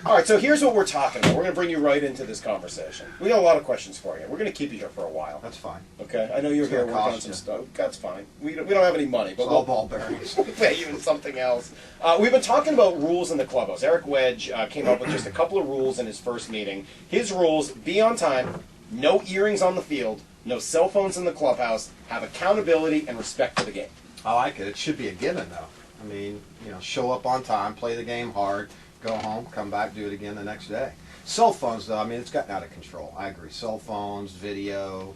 All right, so here's what we're talking about. We're going to bring you right into this conversation. We got a lot of questions for you. We're going to keep you here for a while. That's fine. Okay? I know you're here working on some stuff. That's fine. We don't have any money, but we'll ball bearings. We'll pay you in something else. We've been talking about rules in the clubhouse. Eric Wedge came up with just a couple of rules in his first meeting. His rules: be on time, no earrings on the field, no cell phones in the clubhouse, have accountability and respect for the game. I like it. It should be a given, though. I mean, show up on time, play the game hard, go home, come back, do it again the next day. Cell phones, though, I mean, it's gotten out of control. I agree. Cell phones, video,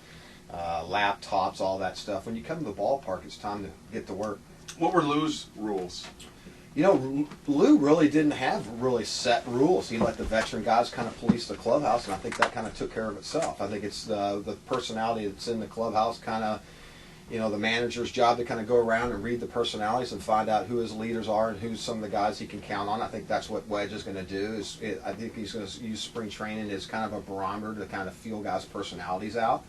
laptops, all that stuff. When you come to the ballpark, it's time to get to work. What were Lou's rules? Lou really didn't have really set rules. He let the veteran guys kind of police the clubhouse, and I think that kind of took care of itself. I think it's the personality that's in the clubhouse kind of, the manager's job to kind of go around and read the personalities and find out who his leaders are and who's some of the guys he can count on. I think that's what Wedge is going to do. I think he's going to use spring training as kind of a barometer to kind of feel guys' personalities out,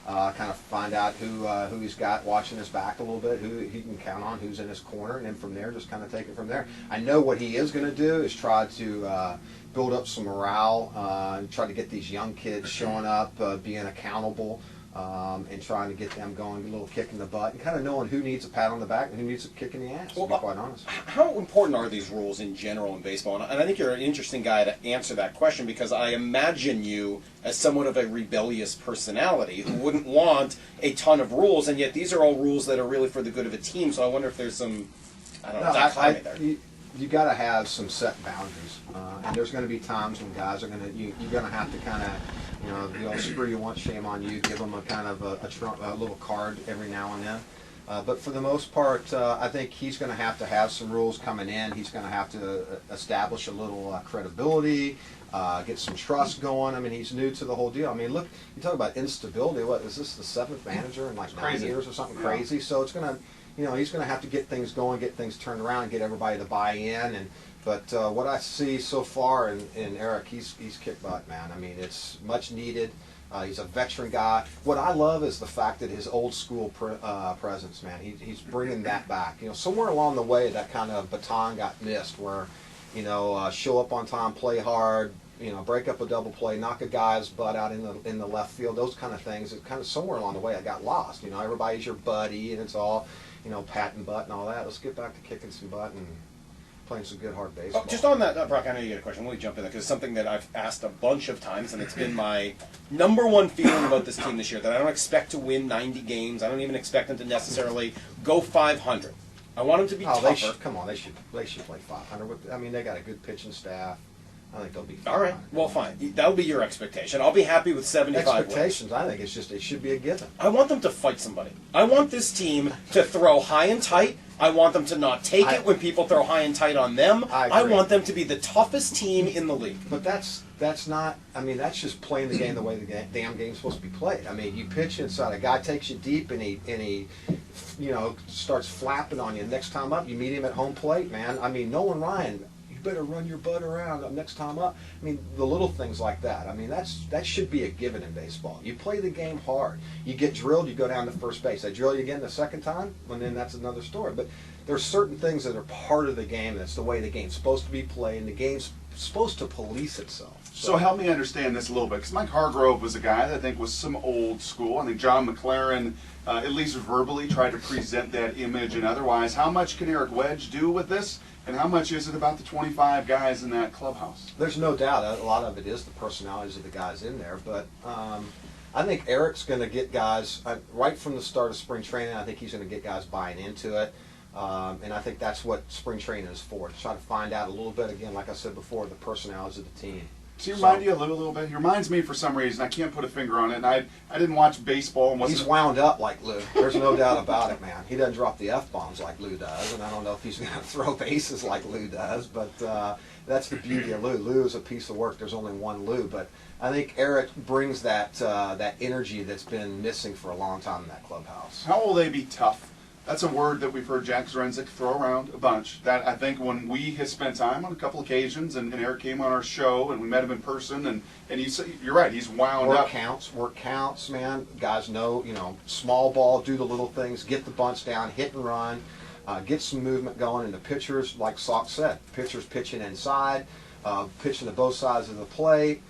kind of find out who he's got watching his back a little bit, who he can count on, who's in his corner, and then from there just kind of take it from there. I know what he is going to do is try to build up some morale, and try to get these young kids showing up, being accountable. And trying to get them going, a little kick in the butt, and kind of knowing who needs a pat on the back and who needs a kick in the ass, to be quite honest. How important are these rules in general in baseball? And I think you're an interesting guy to answer that question, because I imagine you as somewhat of a rebellious personality who wouldn't want a ton of rules, and yet these are all rules that are really for the good of a team, so I wonder if there's some, dichotomy there. You got to have some set boundaries, and there's going to be times when guys are going to, you're going to have to kind of, the old screw you once, shame on you, give them a kind of a little card every now and then. But for the most part, I think he's going to have some rules coming in. He's going to have to establish a little credibility, get some trust going. I mean, he's new to the whole deal. I mean, look, you talk about instability. What is this, the 7th manager in like 9 years or something crazy? So it's going to, he's going to have to get things going, get things turned around, and get everybody to buy in. But what I see so far in Eric, he's kicked butt, man. I mean, it's much needed. He's a veteran guy. What I love is the fact that his old school presence, man. He's bringing that back. Somewhere along the way, that kind of baton got missed, where show up on time, play hard, break up a double play, knock a guy's butt out in the left field. Those kind of things. It kind of somewhere along the way, I got lost. Everybody's your buddy, and it's all patting butt and all that. Let's get back to kicking some butt and playing some good hard baseball. Just on that, Brock, I know you get a question. Let me jump in there, because it's something that I've asked a bunch of times, and it's been my number one feeling about this team this year, that I don't expect to win 90 games. I don't even expect them to necessarily go 500. I want them to be tougher. They should play 500. I mean, they got a good pitching staff. I think they'll be fine. All right. Well, fine. That'll be your expectation. I'll be happy with 75 expectations, wins. I think it should be a given. I want them to fight somebody. I want this team to throw high and tight. I want them to not take it when people throw high and tight on them. I want them to be the toughest team in the league. But that's not, I mean, that's just playing the game the way the damn game's supposed to be played. I mean, you pitch inside, a guy takes you deep, and he starts flapping on you. Next time up, you meet him at home plate, man. I mean, Nolan Ryan, you better run your butt around next time up. I mean, the little things like that. I mean, that should be a given in baseball. You play the game hard. You get drilled, you go down to first base. They drill you again the second time, and then that's another story. But there's certain things that are part of the game. That's the way the game's supposed to be played, and the game's supposed to police itself. So help me understand this a little bit, because Mike Hargrove was a guy that I think was some old school. I think John McLaren, at least verbally, tried to present that image and otherwise. How much can Eric Wedge do with this, and how much is it about the 25 guys in that clubhouse? There's no doubt a lot of it is the personalities of the guys in there, but I think Eric's going to get guys, right from the start of spring training, I think he's going to get guys buying into it. And I think that's what spring training is for, to try to find out a little bit, again, like I said before, the personalities of the team. Does he remind you a little bit? He reminds me for some reason. I can't put a finger on it. And I didn't watch baseball. And he's wound up like Lou. There's no doubt about it, man. He doesn't drop the F-bombs like Lou does, and I don't know if he's going to throw bases like Lou does, but that's the beauty of Lou. Lou is a piece of work. There's only one Lou, but I think Eric brings that energy that's been missing for a long time in that clubhouse. How will they be tough? That's a word that we've heard Jack Zrenzik throw around a bunch. That I think when we have spent time on a couple occasions, and Eric came on our show, and we met him in person, and you're right, he's wound up. Work counts, man. Guys know, small ball, do the little things, get the bunts down, hit and run, get some movement going. And the pitchers, like Salk said, pitchers pitching inside. pitching to both sides of the plate,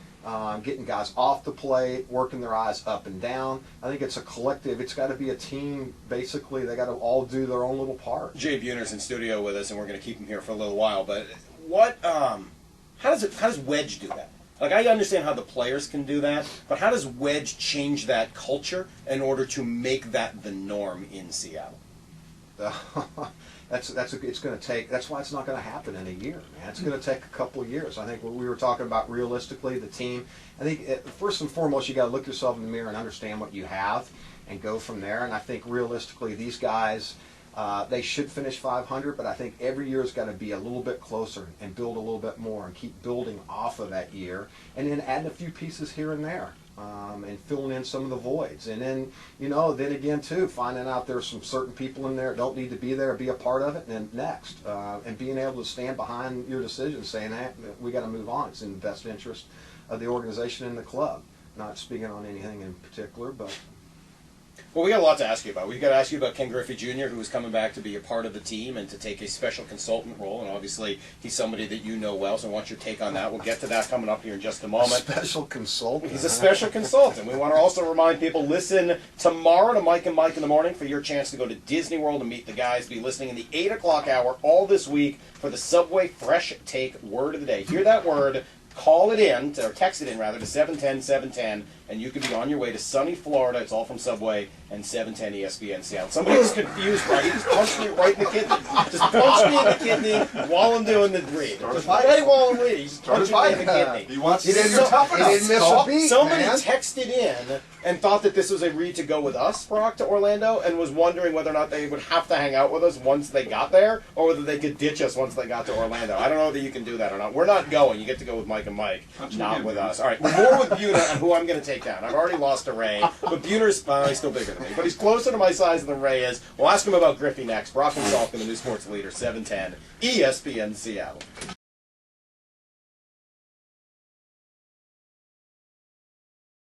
getting guys off the plate, working their eyes up and down. I think it's a collective. It's got to be a team. Basically, they got to all do their own little part. Jay Buhner's in studio with us, and we're going to keep him here for a little while. But what? How does Wedge do that? Like, I understand how the players can do that, but how does Wedge change that culture in order to make that the norm in Seattle? It's going to take. That's why it's not going to happen in a year, man. It's going to take a couple of years. I think what we were talking about realistically, the team. I think first and foremost, you got to look yourself in the mirror and understand what you have, and go from there. And I think realistically, these guys, they should finish 500, but I think every year has got to be a little bit closer and build a little bit more and keep building off of that year, and then adding a few pieces here and there. And filling in some of the voids, and then then again too, finding out there's some certain people in there that don't need to be there, be a part of it, and then next, and being able to stand behind your decision, saying, "Hey, we got to move on. It's in the best interest of the organization and the club." Not speaking on anything in particular, but. Well, we got a lot to ask you about. We've got to ask you about Ken Griffey Jr., who is coming back to be a part of the team and to take a special consultant role. And obviously, he's somebody that you know well, so I want your take on that. We'll get to that coming up here in just a moment. Special consultant. He's a special consultant. We want to also remind people, listen tomorrow to Mike and Mike in the morning for your chance to go to Disney World and meet the guys. Be listening in the 8 o'clock hour all this week for the Subway Fresh Take Word of the Day. Hear that word. Call it in, or text it in rather, to 710-710, and you could be on your way to sunny Florida. It's all from Subway and 710 ESPN Seattle. Somebody was confused, right? He just punched me right in the kidney. Just punched me in the kidney while I'm doing the read. Just right while I'm reading. He just punched me in the kidney. He wants to didn't miss a beat, Somebody man. texted in and thought that this was a read to go with us, Brock, to Orlando, and was wondering whether or not they would have to hang out with us once they got there, or whether they could ditch us once they got to Orlando. I don't know whether you can do that or not. We're not going. You get to go with Mike and Mike, not with us. All right, more with Buhner and who I'm going to take down. I've already lost to Ray, but Buhner's he's still bigger than me, but he's closer to my size than Ray is. We'll ask him about Griffey next. Brock Salk in the New Sports Leader, 710 ESPN Seattle.